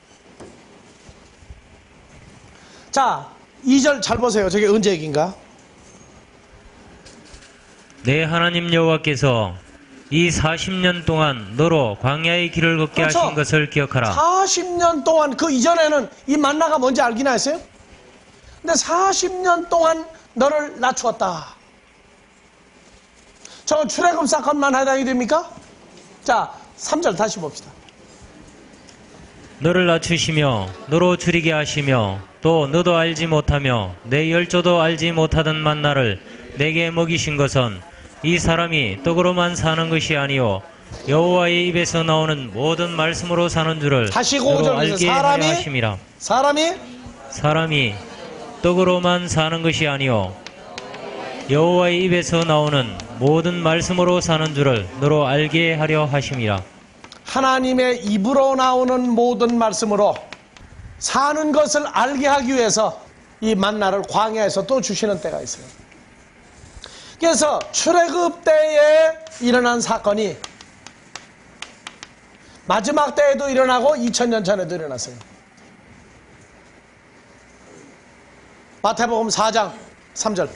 자, 2절 잘 보세요. 저게 언제 얘기인가? 내 하나님 여호와께서 이 40년 동안 너로 광야의 길을 걷게 그렇죠. 하신 것을 기억하라. 40년 동안 그 이전에는 이 만나가 뭔지 알긴 했어요? 근데 40년 동안 너를 낮추었다. 저 출애굽 사건만 해당이 됩니까? 자, 3절 다시 봅시다. 너를 낮추시며 너로 줄이게 하시며 또 너도 알지 못하며 내 열조도 알지 못하던 만나를 내게 먹이신 것은 이 사람이 떡으로만 사는 것이 아니요 여호와의 입에서 나오는 모든 말씀으로 사는 줄을 다시 너로 5절 알게 하려 하심이라. 사람이 떡으로만 사는 것이 아니요 여호와의 입에서 나오는 모든 말씀으로 사는 줄을 너로 알게 하려 하심이라. 하나님의 입으로 나오는 모든 말씀으로 사는 것을 알게 하기 위해서 이 만나를 광야에서 또 주시는 때가 있어요. 그래서 출애굽 때에 일어난 사건이 마지막 때에도 일어나고 2000년 전에도 일어났어요. 마태복음 4장 3절.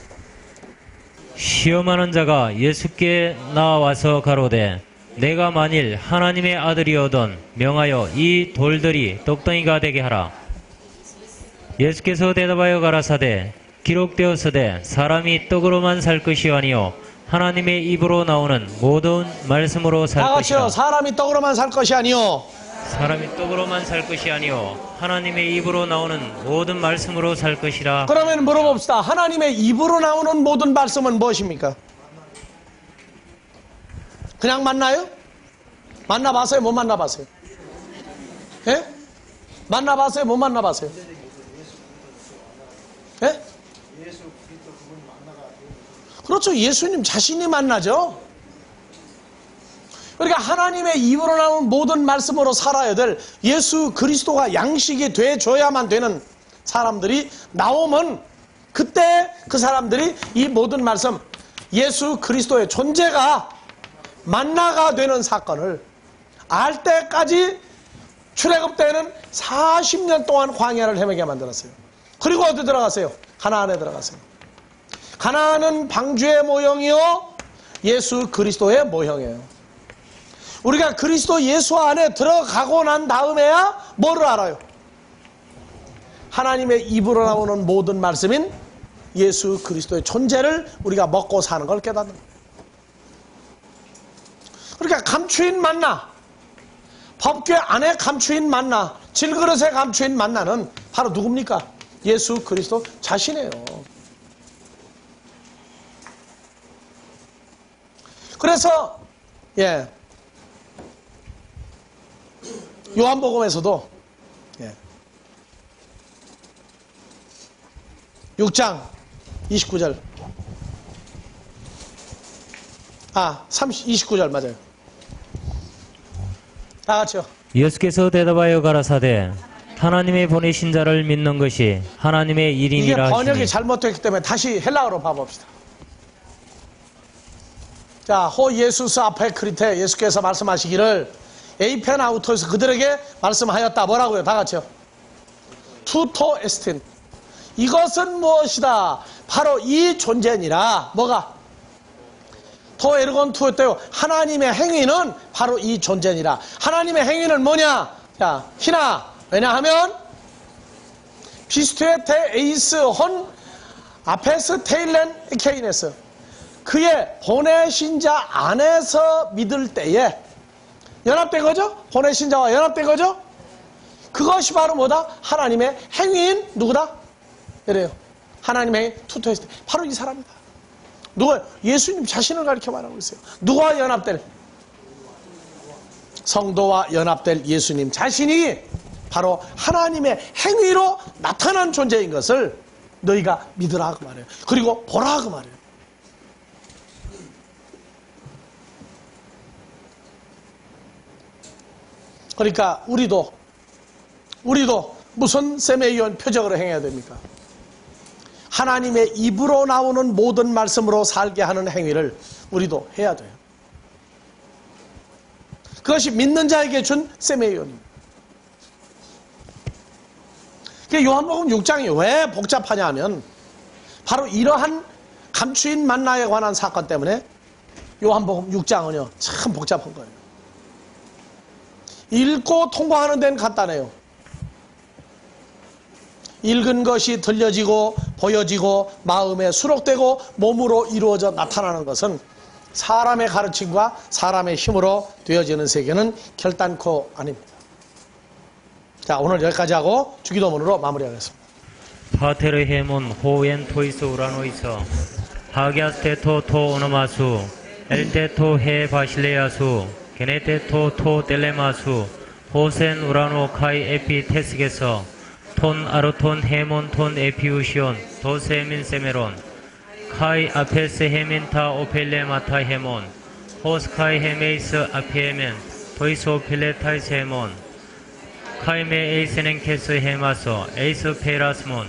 시험하는 자가 예수께 나와서 가로되 내가 만일 하나님의 아들이어던 명하여 이 돌들이 떡덩이가 되게 하라. 예수께서 대답하여 가라사대 기록되었으되 사람이 떡으로만 살 것이 아니요 하나님의 입으로 나오는 모든 말씀으로 살 다 것이라. 같이요. 사람이 떡으로만 살 것이 아니요 사람이 떡으로만 살 것이 아니요 하나님의 입으로 나오는 모든 말씀으로 살 것이라. 그러면 물어봅시다. 하나님의 입으로 나오는 모든 말씀은 무엇입니까? 그냥 만나요? 만나봤어요? 못 만나봤어요? 예? 만나봤어요? 못 만나봤어요? 예? 그렇죠. 예수님 자신이 만나죠. 그러니까 하나님의 입으로 나오는 모든 말씀으로 살아야 될 예수 그리스도가 양식이 돼줘야만 되는 사람들이 나오면 그때 그 사람들이 이 모든 말씀 예수 그리스도의 존재가 만나가 되는 사건을 알 때까지 출애굽 때는 40년 동안 광야를 헤매게 만들었어요. 그리고 어디 들어갔어요? 가나안에 들어갔어요. 가나안은 방주의 모형이요 예수 그리스도의 모형이에요. 우리가 그리스도 예수 안에 들어가고 난 다음에야 뭐를 알아요? 하나님의 입으로 나오는 모든 말씀인 예수 그리스도의 존재를 우리가 먹고 사는 걸 깨닫는 거예요. 그러니까 감추인 만나, 법궤 안에 감추인 만나, 질그릇에 감추인 만나는 바로 누굽니까? 예수 그리스도 자신이에요. 그래서 요한복음에서도 6장 29절 29절 맞아요. 다 같이요. 예수께서 대답하여 가라사대 하나님의 보내신 자를 믿는 것이 하나님의 이게 일임이라 번역이 하시니. 잘못됐기 때문에 다시 헬라어로 봐봅시다. 자, 호 예수스 앞에 크리테 예수께서 말씀하시기를 에이펜 아우토에서 그들에게 말씀하였다. 뭐라고요? 다 같이요. 투토 에스틴. 이것은 무엇이다? 바로 이 존재니라. 뭐가? 토 에르곤 투였대요. 하나님의 행위는 바로 이 존재니라. 하나님의 행위는 뭐냐? 자, 히나. 왜냐하면 비스트에 에이스 헌 아페스 테일렌 케이네스. 그의 보내신 자 안에서 믿을 때에 연합된 거죠? 보내신 자와 연합된 거죠? 그것이 바로 뭐다? 하나님의 행위인 누구다? 이래요. 하나님의 행위 투토했을 때 바로 이 사람이다. 누가? 예수님 자신을 가리켜 말하고 있어요. 누구와 연합될? 성도와 연합될 예수님 자신이 바로 하나님의 행위로 나타난 존재인 것을 너희가 믿으라 그 말이에요. 그리고 보라 그 말이에요. 그러니까 우리도 무슨 세메이온 표적으로 행해야 됩니까? 하나님의 입으로 나오는 모든 말씀으로 살게 하는 행위를 우리도 해야 돼요. 그것이 믿는 자에게 준 세메이온입니다. 요한복음 6장이 왜 복잡하냐 하면 바로 이러한 감추인 만나에 관한 사건 때문에 요한복음 6장은요 참 복잡한 거예요. 읽고 통과하는 데는 간단해요. 읽은 것이 들려지고 보여지고 마음에 수록되고 몸으로 이루어져 나타나는 것은 사람의 가르침과 사람의 힘으로 되어지는 세계는 결단코 아닙니다. 자, 오늘 여기까지 하고 주기도문으로 마무리하겠습니다. 파테르 헤몬 호엔 토이스 우라노이서 하기아스테토 토 오노마수 엘테토 헤 바실레아수 게네테토 토 텔레마수 호센 우라노 카이 에피 테스게서 톤 아르톤 헤몬 톤 에피우시온 도세민 세메론 카이 아페스 헤민타 오펠레 마타 헤몬 호스카이 헤메이스 아피에멘 토이소 필레타이스 헤몬 카이메 에이세넨 케스 헤마소 에이스 페라스몬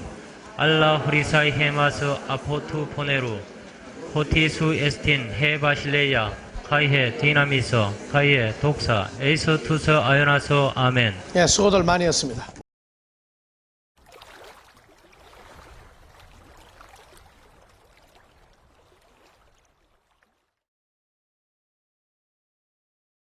알라 후리사이 헤마스 아포투 포네루 호티수 에스틴 헤 바실레야 카이헤 디나미서 카이헤 독사 에이스 투서 아요나서 아멘. 예, 수고들 많이 했습니다.